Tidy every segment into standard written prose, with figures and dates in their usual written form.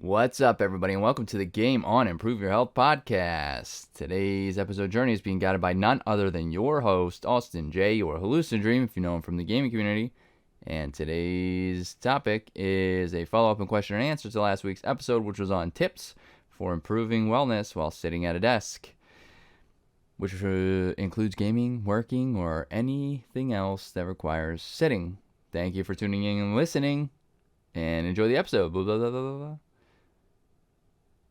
What's up, everybody, and welcome to the Game On Improve Your Health podcast. Today's episode journey is being guided by none other than your host, Austin J, your hallucinodream, if you know him from the gaming community. And today's topic is a follow-up and question and answer to last week's episode, which was on tips for improving wellness while sitting at a desk, which includes gaming, working, or anything else that requires sitting. Thank you for tuning in and listening, and enjoy the episode. Blah, blah, blah, blah, blah.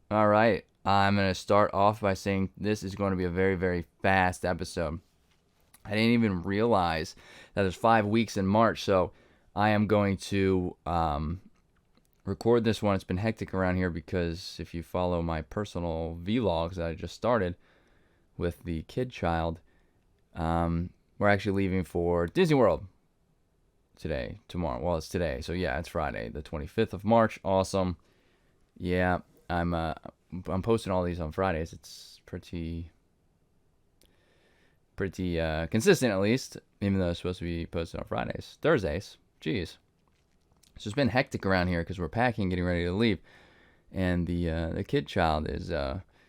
All right, I'm going to start off by saying this is going to be a very, very fast episode. I didn't even realize that there's 5 weeks in March, so I am going to record this one. It's been hectic around here because if you follow my personal vlogs that I just started with the kid child, we're actually leaving for Disney World tomorrow. Well, it's today, so yeah, it's Friday, the 25th of March. Awesome. Yeah. I'm posting all these on Fridays. It's pretty consistent, at least, even though it's supposed to be posted on Thursdays. Jeez. So it's been hectic around here because we're packing, getting ready to leave, and the kid child is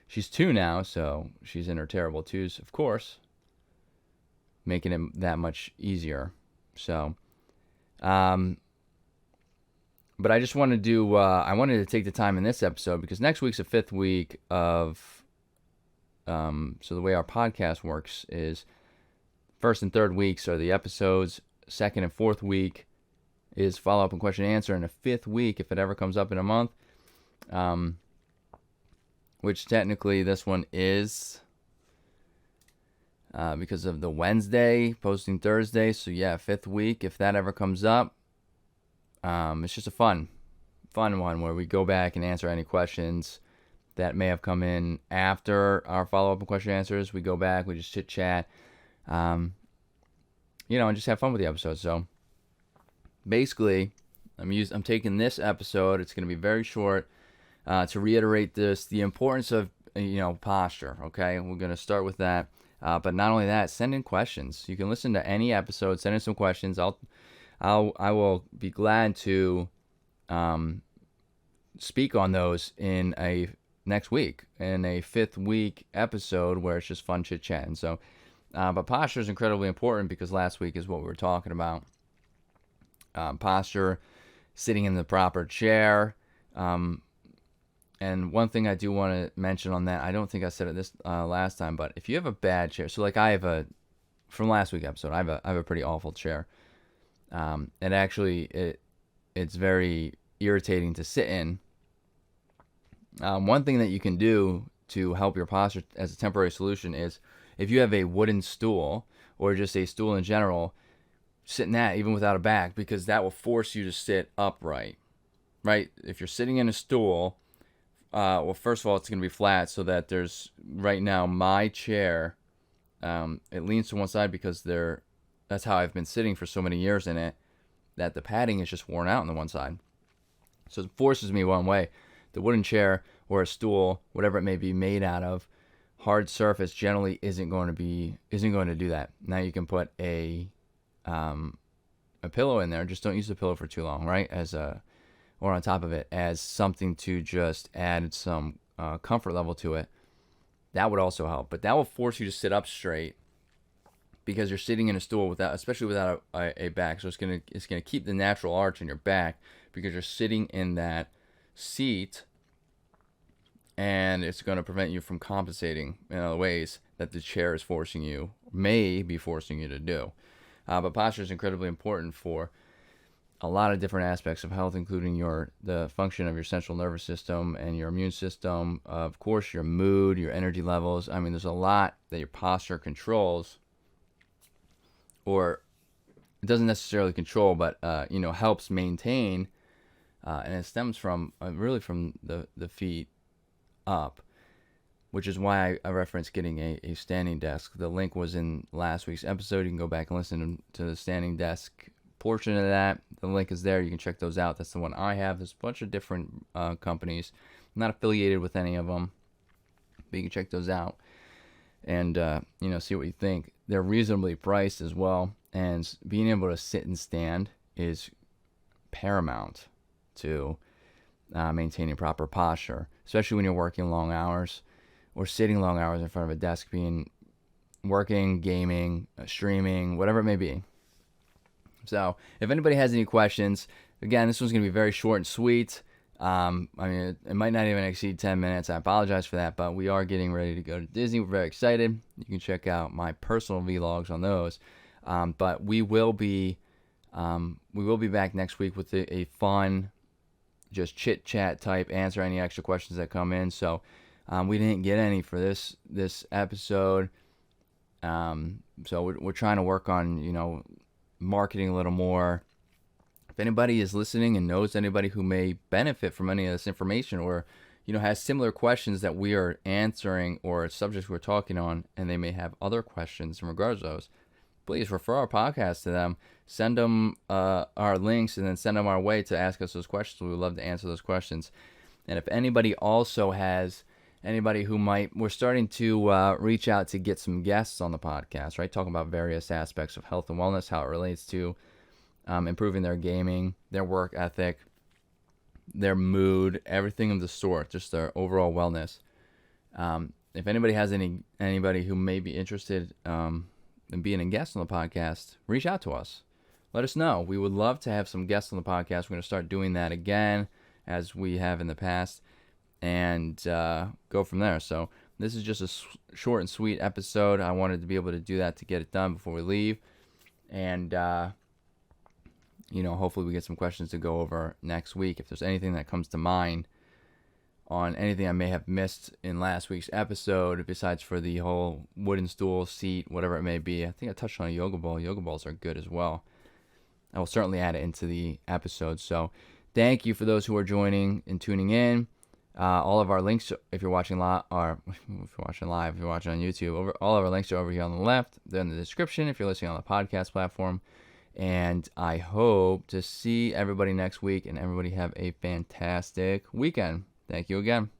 she's 2 now, so she's in her terrible 2s, of course, making it that much easier. So, but I just wanted to I wanted to take the time in this episode because next week's the 5th week of, so the way our podcast works is 1st and 3rd weeks are the episodes, 2nd and 4th week is follow-up and question and answer, and the 5th week, if it ever comes up in a month, which technically this one is because of the Wednesday, posting Thursday, so yeah, 5th week, if that ever comes up. It's just a fun one where we go back and answer any questions that may have come in after our follow-up and question answers. We go back, we just chit-chat, and just have fun with the episode. So basically, I'm taking this episode, it's going to be very short, to reiterate the importance of, posture, okay? We're going to start with that. But not only that, send in questions. You can listen to any episode, send in some questions. I will be glad to speak on those in a next week, in a 5th week episode where it's just fun chit chat. And so, but posture is incredibly important because last week is what we were talking about. Posture, sitting in the proper chair. And one thing I do want to mention on that, I don't think I said it this last time, but if you have a bad chair, so like from last week's episode, I have a pretty awful chair. And actually, it's very irritating to sit in. One thing that you can do to help your posture as a temporary solution is if you have a wooden stool or just a stool in general, sit in that even without a back, because that will force you to sit upright, right? If you're sitting in a stool, well, first of all, it's going to be flat so that right now, my chair, it leans to one side because that's how I've been sitting for so many years in it, that the padding is just worn out on the one side. So it forces me one way. The wooden chair or a stool, whatever it may be made out of, hard surface generally isn't going to do that. Now you can put a pillow in there. Just don't use the pillow for too long, right? Or on top of it as something to just add some comfort level to it. That would also help, but that will force you to sit up straight, because you're sitting in a stool especially without a back. So it's gonna keep the natural arch in your back because you're sitting in that seat, and it's going to prevent you from compensating in other ways that the chair may be forcing you to do. But posture is incredibly important for a lot of different aspects of health, including the function of your central nervous system and your immune system. Of course, your mood, your energy levels. I mean, there's a lot that your posture controls. Or it doesn't necessarily control, but helps maintain, and it stems from really from the feet up, which is why I referenced getting a standing desk. The link was in last week's episode. You can go back and listen to the standing desk portion of that. The link is there. You can check those out. That's the one I have. There's a bunch of different companies. I'm not affiliated with any of them, but you can check those out and see what you think. They're reasonably priced as well, and being able to sit and stand is paramount to maintaining proper posture, especially when you're working long hours or sitting long hours in front of a desk, working, gaming, streaming, whatever it may be. So if anybody has any questions, again, this one's going to be very short and sweet. I mean, it might not even exceed 10 minutes. I apologize for that, but we are getting ready to go to Disney. We're very excited. You can check out my personal vlogs on those. But we will be back next week with a fun, just chit chat type, answer any extra questions that come in. So we didn't get any for this episode. So we're trying to work on, marketing a little more. If anybody is listening and knows anybody who may benefit from any of this information, or has similar questions that we are answering or subjects we're talking on, and they may have other questions in regards to those, please refer our podcast to them. Send them our links, and then send them our way to ask us those questions. We would love to answer those questions. And if anybody also has anybody who we're starting to reach out to get some guests on the podcast, right? Talking about various aspects of health and wellness, how it relates to improving their gaming, their work ethic, their mood, everything of the sort, just their overall wellness. If anybody has anybody who may be interested in being a guest on the podcast, reach out to us. Let us know. We would love to have some guests on the podcast. We're going to start doing that again, as we have in the past, and go from there. So this is just a short and sweet episode. I wanted to be able to do that to get it done before we leave. And hopefully we get some questions to go over next week. If there's anything that comes to mind on anything I may have missed in last week's episode, besides for the whole wooden stool, seat, whatever it may be. I think I touched on a yoga ball. Yoga balls are good as well. I will certainly add it into the episode. So thank you for those who are joining and tuning in. All of our links, if you're watching live, or if you're watching on YouTube, all of our links are over here on the left. They're in the description if you're listening on the podcast platform. And I hope to see everybody next week, and everybody have a fantastic weekend. Thank you again.